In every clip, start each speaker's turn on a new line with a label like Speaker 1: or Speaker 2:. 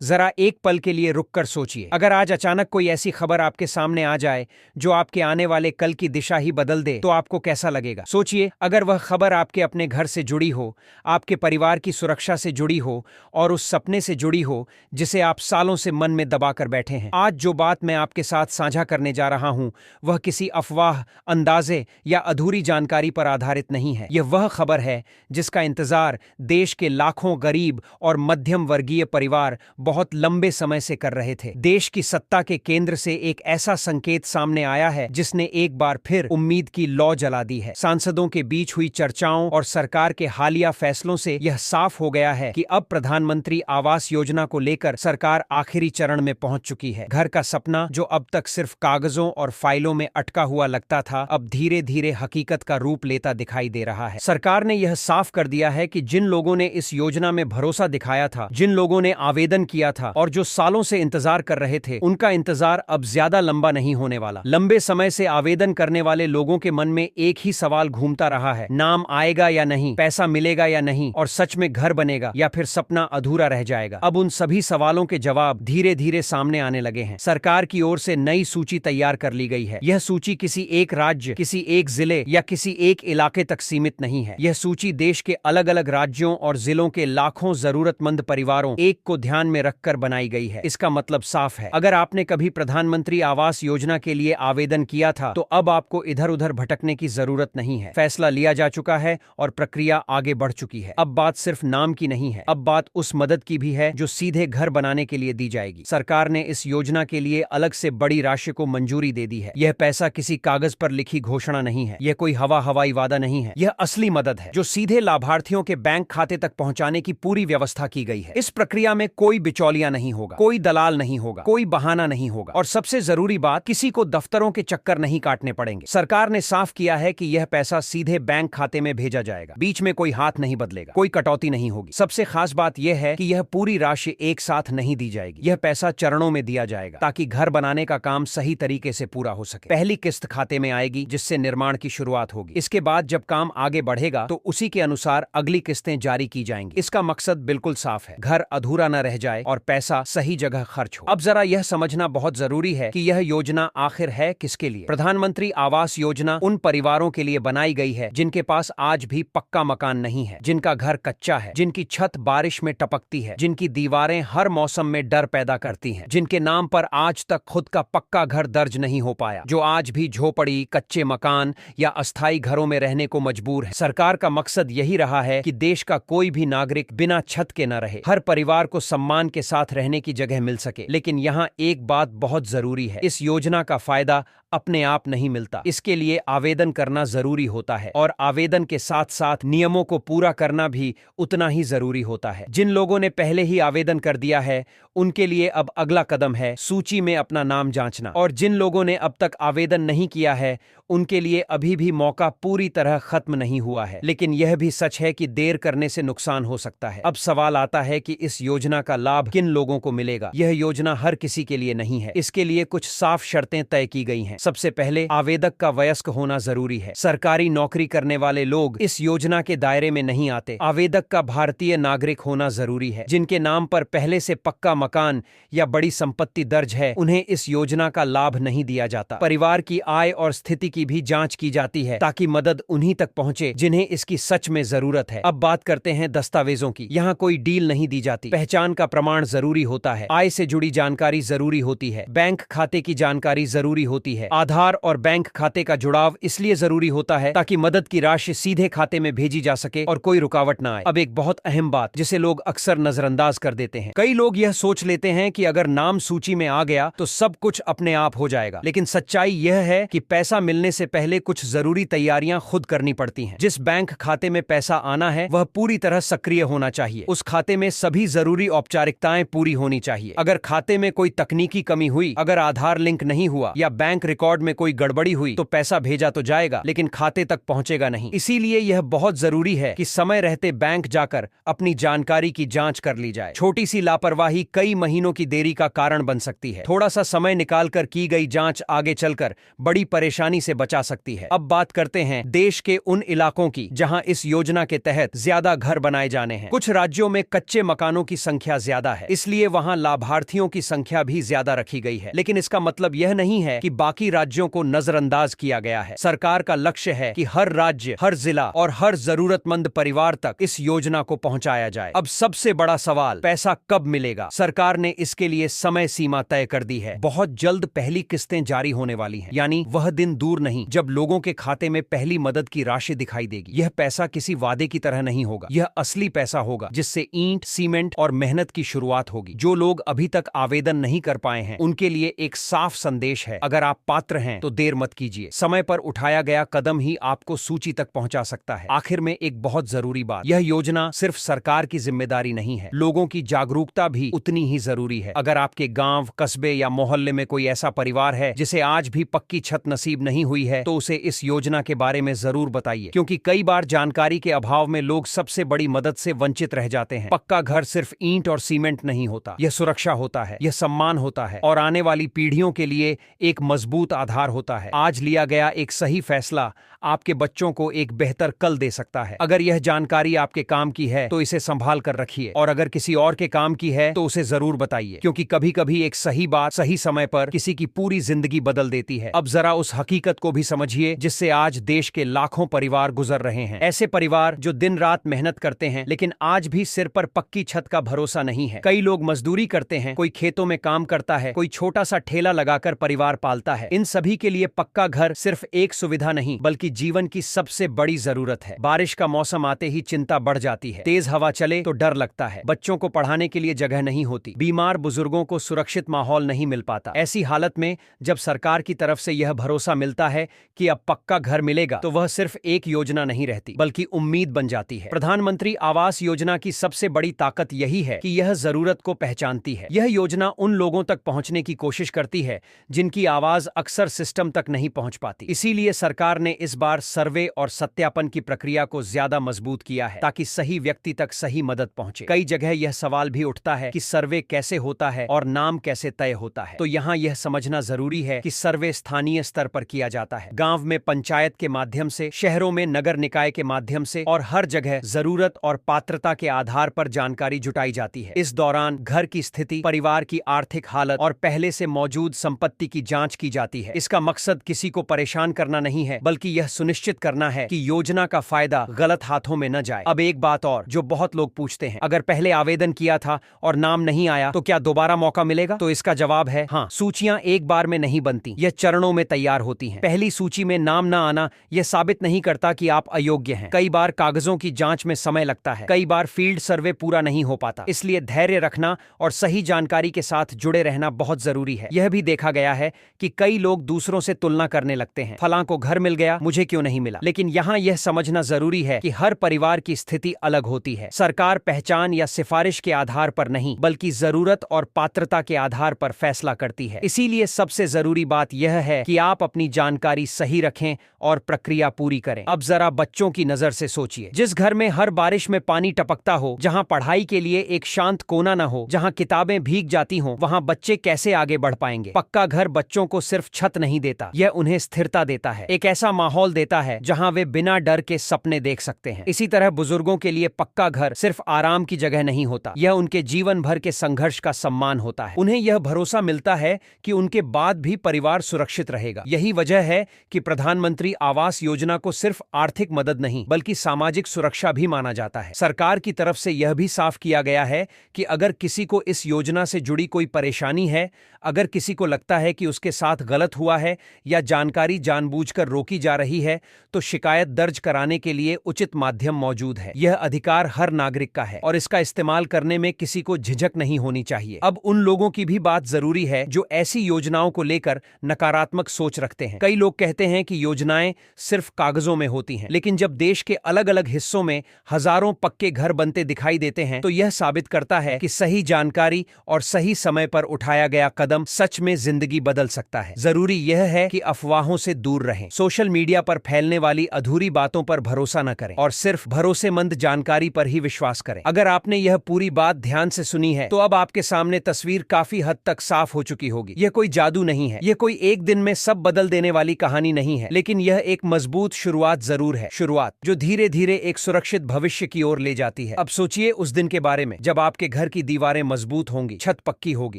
Speaker 1: जरा एक पल के लिए रुक कर सोचिए, अगर आज अचानक कोई ऐसी खबर आपके सामने आ जाए जो आपके आने वाले कल की दिशा ही बदल दे, तो आपको कैसा लगेगा? सोचिए, अगर वह खबर आपके अपने घर से जुड़ी हो, आपके परिवार की सुरक्षा से जुड़ी हो और उस सपने से जुड़ी हो जिसे आप सालों से मन में दबाकर बैठे हैं। आज जो बात मैं आपके साथ साझा करने जा रहा हूं, वह किसी अफवाह, अंदाजे या अधूरी जानकारी पर आधारित नहीं है। यह वह खबर है जिसका इंतजार देश के लाखों गरीब और मध्यम वर्गीय परिवार बहुत लंबे समय से कर रहे थे। देश की सत्ता के केंद्र से एक ऐसा संकेत सामने आया है जिसने एक बार फिर उम्मीद की लौ जला दी है। सांसदों के बीच हुई चर्चाओं और सरकार के हालिया फैसलों से यह साफ हो गया है कि अब प्रधानमंत्री आवास योजना को लेकर सरकार आखिरी चरण में पहुंच चुकी है। घर का सपना जो अब तक सिर्फ कागजों और फाइलों में अटका हुआ लगता था, अब धीरे धीरे हकीकत का रूप लेता दिखाई दे रहा है। सरकार ने यह साफ कर दिया है कि जिन लोगों ने इस योजना में भरोसा दिखाया था, जिन लोगों ने आवेदन किया था और जो सालों से इंतजार कर रहे थे, उनका इंतजार अब ज्यादा लंबा नहीं होने वाला। लंबे समय से आवेदन करने वाले लोगों के मन में एक ही सवाल घूमता रहा है, नाम आएगा या नहीं, पैसा मिलेगा या नहीं, और सच में घर बनेगा या फिर सपना अधूरा रह जाएगा। अब उन सभी सवालों के जवाब धीरे धीरे सामने आने लगे हैं। सरकार की ओर से नई सूची तैयार कर ली गई है। यह सूची किसी एक राज्य, किसी एक जिले या किसी एक इलाके तक सीमित नहीं है। यह सूची देश के अलग अलग राज्यों और जिलों के लाखों जरूरतमंद परिवारों एक को ध्यान में रखकर बनाई गई है। इसका मतलब साफ है, अगर आपने कभी प्रधानमंत्री आवास योजना के लिए आवेदन किया था, तो अब आपको इधर उधर भटकने की जरूरत नहीं है। फैसला लिया जा चुका है और प्रक्रिया आगे बढ़ चुकी है। अब बात सिर्फ नाम की नहीं है, अब बात उस मदद की भी है जो सीधे घर बनाने के लिए दी जाएगी। सरकार ने इस योजना के लिए अलग से बड़ी राशि को मंजूरी दे दी है। यह पैसा किसी कागज पर लिखी घोषणा नहीं है, यह कोई हवाई वादा नहीं है, यह असली मदद है जो सीधे लाभार्थियों के बैंक खाते तक पहुंचाने की पूरी व्यवस्था की गई है। इस प्रक्रिया में कोई बिचौलिया नहीं होगा, कोई दलाल नहीं होगा, कोई बहाना नहीं होगा, और सबसे जरूरी बात, किसी को दफ्तरों के चक्कर नहीं काटने पड़ेंगे। सरकार ने साफ किया है कि यह पैसा सीधे बैंक खाते में भेजा जाएगा, बीच में कोई हाथ नहीं बदलेगा, कोई कटौती नहीं होगी। सबसे खास बात यह है कि यह पूरी राशि एक साथ नहीं दी जाएगी, यह पैसा चरणों में दिया जाएगा ताकि घर बनाने का काम सही तरीके से पूरा हो सके। पहली किस्त खाते में आएगी जिससे निर्माण की शुरुआत होगी। इसके बाद जब काम आगे बढ़ेगा तो उसी के अनुसार अगली किस्तें जारी की जाएंगी। इसका मकसद बिल्कुल साफ है, घर अधूरा न रह जाए और पैसा सही जगह खर्च हो। अब जरा यह समझना बहुत जरूरी है कि यह योजना आखिर है किसके लिए। प्रधानमंत्री आवास योजना उन परिवारों के लिए बनाई गई है जिनके पास आज भी पक्का मकान नहीं है, जिनका घर कच्चा है, जिनकी छत बारिश में टपकती है, जिनकी दीवारें हर मौसम में डर पैदा करती हैं, जिनके नाम पर आज तक खुद का पक्का घर दर्ज नहीं हो पाया, जो आज भी झोपड़ी, कच्चे मकान या अस्थायी घरों में रहने को मजबूर है। सरकार का मकसद यही रहा है कि देश का कोई भी नागरिक बिना छत के न रहे, हर परिवार को सम्मान के साथ रहने की जगह मिल सके। लेकिन यहाँ एक बात बहुत जरूरी है, इस योजना का फायदा अपने आप नहीं मिलता, इसके लिए आवेदन करना जरूरी होता है, और आवेदन के साथ साथ नियमों को पूरा करना भी उतना ही जरूरी होता है। जिन लोगों ने पहले ही आवेदन कर दिया है, उनके लिए अब अगला कदम है सूची में अपना नाम जांचना, और जिन लोगों ने अब तक आवेदन नहीं किया है, उनके लिए अभी भी मौका पूरी तरह खत्म नहीं हुआ है। लेकिन यह भी सच है कि देर करने से नुकसान हो सकता है। अब सवाल आता है कि इस योजना का लाभ किन लोगों को मिलेगा। यह योजना हर किसी के लिए नहीं है, इसके लिए कुछ साफ शर्तें तय की गई हैं। सबसे पहले आवेदक का वयस्क होना जरूरी है। सरकारी नौकरी करने वाले लोग इस योजना के दायरे में नहीं आते। आवेदक का भारतीय नागरिक होना जरूरी है। जिनके नाम पर पहले से पक्का मकान या बड़ी संपत्ति दर्ज है, उन्हें इस योजना का लाभ नहीं दिया जाता। परिवार की आय और स्थिति की भी जांच की जाती है ताकि मदद उन्हीं तक पहुंचे जिन्हें इसकी सच में जरूरत है। अब बात करते हैं दस्तावेजों की। यहाँ कोई डील नहीं दी जाती। पहचान का प्रमाण जरूरी होता है, आय से जुड़ी जानकारी जरूरी होती है, बैंक खाते की जानकारी जरूरी होती है। आधार और बैंक खाते का जुड़ाव इसलिए जरूरी होता है ताकि मदद की राशि सीधे खाते में भेजी जा सके और कोई रुकावट न आए। अब एक बहुत अहम बात जिसे लोग अक्सर नजरअंदाज कर देते हैं। कई लोग यह सोच लेते हैं कि अगर नाम सूची में आ गया तो सब कुछ अपने आप हो जाएगा, लेकिन सच्चाई यह है कि पैसा मिलने से पहले कुछ जरूरी तैयारियां खुद करनी पड़ती हैं। जिस बैंक खाते में पैसा आना है वह पूरी तरह सक्रिय होना चाहिए। उस खाते में सभी जरूरी औपचारिकताएं पूरी होनी चाहिए। अगर खाते में कोई तकनीकी कमी हुई, अगर आधार लिंक नहीं हुआ या बैंक रिकॉर्ड में कोई गड़बड़ी हुई, तो पैसा भेजा तो जाएगा लेकिन खाते तक पहुंचेगा नहीं। इसीलिए यह बहुत जरूरी है कि समय रहते बैंक जाकर अपनी जानकारी की जांच कर ली जाए। छोटी सी लापरवाही कई कई महीनों की देरी का कारण बन सकती है। थोड़ा सा समय निकालकर की गई जांच आगे चलकर बड़ी परेशानी से बचा सकती है। अब बात करते हैं देश के उन इलाकों की जहां इस योजना के तहत ज्यादा घर बनाए जाने हैं। कुछ राज्यों में कच्चे मकानों की संख्या ज्यादा है, इसलिए वहां लाभार्थियों की संख्या भी ज्यादा रखी गई है। लेकिन इसका मतलब यह नहीं है कि बाकी राज्यों को नजरअंदाज किया गया है। सरकार का लक्ष्य है कि हर राज्य, हर जिला और हर जरूरतमंद परिवार तक इस योजना को पहुंचाया जाए। अब सबसे बड़ा सवाल, पैसा कब मिलेगा? सरकार ने इसके लिए समय सीमा तय कर दी है। बहुत जल्द पहली किस्तें जारी होने वाली हैं, यानी वह दिन दूर नहीं जब लोगों के खाते में पहली मदद की राशि दिखाई देगी। यह पैसा किसी वादे की तरह नहीं होगा, यह असली पैसा होगा जिससे ईंट, सीमेंट और मेहनत की शुरुआत होगी। जो लोग अभी तक आवेदन नहीं कर पाए हैं उनके लिए एक साफ संदेश है, अगर आप पात्र हैं तो देर मत कीजिए। समय पर उठाया गया कदम ही आपको सूची तक पहुंचा सकता है। आखिर में एक बहुत जरूरी बात, यह योजना सिर्फ सरकार की जिम्मेदारी नहीं है, लोगों की जागरूकता भी उतनी ही जरूरी है। अगर आपके गांव, कस्बे या मोहल्ले में कोई ऐसा परिवार है जिसे आज भी पक्की छत नसीब नहीं हुई है तो उसे इस योजना के बारे में जरूर बताइए, क्योंकि कई बार जानकारी के अभाव में लोग सबसे बड़ी मदद से वंचित रह जाते हैं। पक्का घर सिर्फ ईंट और सीमेंट नहीं होता, यह सुरक्षा होता है, यह सम्मान होता है और आने वाली पीढ़ियों के लिए एक मजबूत आधार होता है। आज लिया गया एक सही फैसला आपके बच्चों को एक बेहतर कल दे सकता है। अगर यह जानकारी आपके काम की है तो इसे संभाल कर रखिए, और अगर किसी और के काम की है तो उसे जरूर बताइए, क्योंकि कभी कभी एक सही बात सही समय पर किसी की पूरी जिंदगी बदल देती है। अब जरा उस हकीकत को भी समझिए जिससे आज देश के लाखों परिवार गुजर रहे हैं। ऐसे परिवार जो दिन रात मेहनत करते हैं लेकिन आज भी सिर पर पक्की छत का भरोसा नहीं है। कई लोग मजदूरी करते हैं, कोई खेतों में काम करता है, कोई छोटा सा ठेला लगाकर परिवार पालता है। इन सभी के लिए पक्का घर सिर्फ एक सुविधा नहीं बल्कि जीवन की सबसे बड़ी जरूरत है। बारिश का मौसम आते ही चिंता बढ़ जाती है, तेज हवा चले तो डर लगता है, बच्चों को पढ़ाने के लिए जगह नहीं होती, बीमार बुजुर्गों को सुरक्षित माहौल नहीं मिल पाता। ऐसी हालत में जब सरकार की तरफ से यह भरोसा मिलता है कि अब पक्का घर मिलेगा तो वह सिर्फ एक योजना नहीं रहती बल्कि उम्मीद बन जाती है। प्रधानमंत्री आवास योजना की सबसे बड़ी ताकत यही है कि यह जरूरत को पहचानती है। यह योजना उन लोगों तक पहुंचने की कोशिश करती है जिनकी आवाज अक्सर सिस्टम तक नहीं पहुंच पाती। इसीलिए सरकार ने इस बार सर्वे और सत्यापन की प्रक्रिया को ज्यादा मजबूत किया है ताकि सही व्यक्ति तक सही मदद पहुंचे। कई जगह यह सवाल भी उठता है कि सर्वे कैसे होता है और नाम कैसे तय होता है, तो यहाँ यह समझना जरूरी है कि सर्वे स्थानीय स्तर पर किया जाता है, गांव में पंचायत के माध्यम से, शहरों में नगर निकाय के माध्यम से, और हर जगह जरूरत और पात्रता के आधार पर जानकारी जुटाई जाती है। इस दौरान घर की स्थिति, परिवार की आर्थिक हालत और पहले से मौजूद संपत्ति की जांच की जाती है। इसका मकसद किसी को परेशान करना नहीं है बल्कि यह सुनिश्चित करना है कि योजना का फायदा गलत हाथों में न जाए। अब एक बात और जो बहुत लोग पूछते हैं, अगर पहले आवेदन किया था और नाम नहीं आया तो क्या दोबारा मौका मिलेगा? तो इसका जवाब है हाँ। सूचियां एक बार में नहीं बनती, यह चरणों में तैयार होती हैं। पहली सूची में नाम न आना यह साबित नहीं करता कि आप अयोग्य हैं। कई बार कागजों की जांच में समय लगता है, कई बार फील्ड सर्वे पूरा नहीं हो पाता, इसलिए धैर्य रखना और सही जानकारी के साथ जुड़े रहना बहुत जरूरी है। यह भी देखा गया है कि कई लोग दूसरों से तुलना करने लगते हैं, फलां को घर मिल गया, मुझे क्यों नहीं मिला। लेकिन यहाँ यह समझना जरूरी है कि हर परिवार की स्थिति अलग होती है। सरकार पहचान या सिफारिश के आधार पर नहीं बल्कि जरूरत और पात्रता के आधार पर फैसला करती है। इसीलिए सबसे जरूरी बात यह है कि आप अपनी जानकारी सही रखें और प्रक्रिया पूरी करें। अब जरा बच्चों की नजर से सोचिए, जिस घर में हर बारिश में पानी टपकता हो, जहां पढ़ाई के लिए एक शांत कोना न हो, जहां किताबें भीग जाती हों, वहां बच्चे कैसे आगे बढ़ पाएंगे? पक्का घर बच्चों को सिर्फ छत नहीं देता, यह उन्हें स्थिरता देता है, एक ऐसा माहौल देता है जहां वे बिना डर के सपने देख सकते हैं। इसी तरह बुजुर्गों के लिए पक्का घर सिर्फ आराम की जगह नहीं होता, यह उनके जीवन भर के संघर्ष का सम्मान होता है। उन्हें यह भरोसा मिलता है कि उनके बाद भी परिवार सुरक्षित रहेगा। यही वजह है कि प्रधानमंत्री आवास योजना को सिर्फ आर्थिक मदद नहीं बल्कि सामाजिक सुरक्षा भी माना जाता है। सरकार की तरफ से यह भी साफ किया गया है कि अगर किसी को इस योजना से जुड़ी कोई परेशानी है, अगर किसी को लगता है कि उसके साथ गलत हुआ है या जानकारी जानबूझकर रोकी जा रही है, तो शिकायत दर्ज कराने के लिए उचित माध्यम मौजूद है। यह अधिकार हर नागरिक का है और इसका इस्तेमाल करने में किसी को झिझक नहीं होनी चाहिए। अब उन लोगों की भी बात जरूरी है जो ऐसी योजनाओं को लेकर नकारात्मक सोच रखते हैं। कई लोग कहते हैं कि योजनाएं सिर्फ कागजों में होती हैं, लेकिन जब देश के अलग अलग हिस्सों में हजारों पक्के घर बनते दिखाई देते हैं तो यह साबित करता है कि सही जानकारी और सही समय पर उठाया गया कदम सच में जिंदगी बदल सकता है। जरूरी यह है कि अफवाहों से दूर रहें, सोशल मीडिया पर फैलने वाली अधूरी बातों पर भरोसा न करें और सिर्फ भरोसेमंद जानकारी पर ही विश्वास करें। अगर आपने यह पूरी बात ध्यान से सुनी है है तो अब आपके सामने तस्वीर काफी हद तक साफ हो चुकी होगी। यह कोई जादू नहीं है, यह कोई एक दिन में सब बदल देने वाली कहानी नहीं है, लेकिन यह एक मजबूत शुरुआत जरूर है। शुरुआत जो धीरे धीरे एक सुरक्षित भविष्य की ओर ले जाती है। अब सोचिए उस दिन के बारे में जब आपके घर की दीवारें मजबूत होंगी, छत पक्की होगी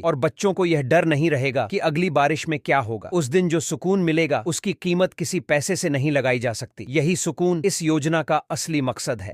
Speaker 1: और बच्चों को यह डर नहीं रहेगा कि अगली बारिश में क्या होगा। उस दिन जो सुकून मिलेगा उसकी कीमत किसी पैसे से नहीं लगाई जा सकती। यही सुकून इस योजना का असली मकसद है।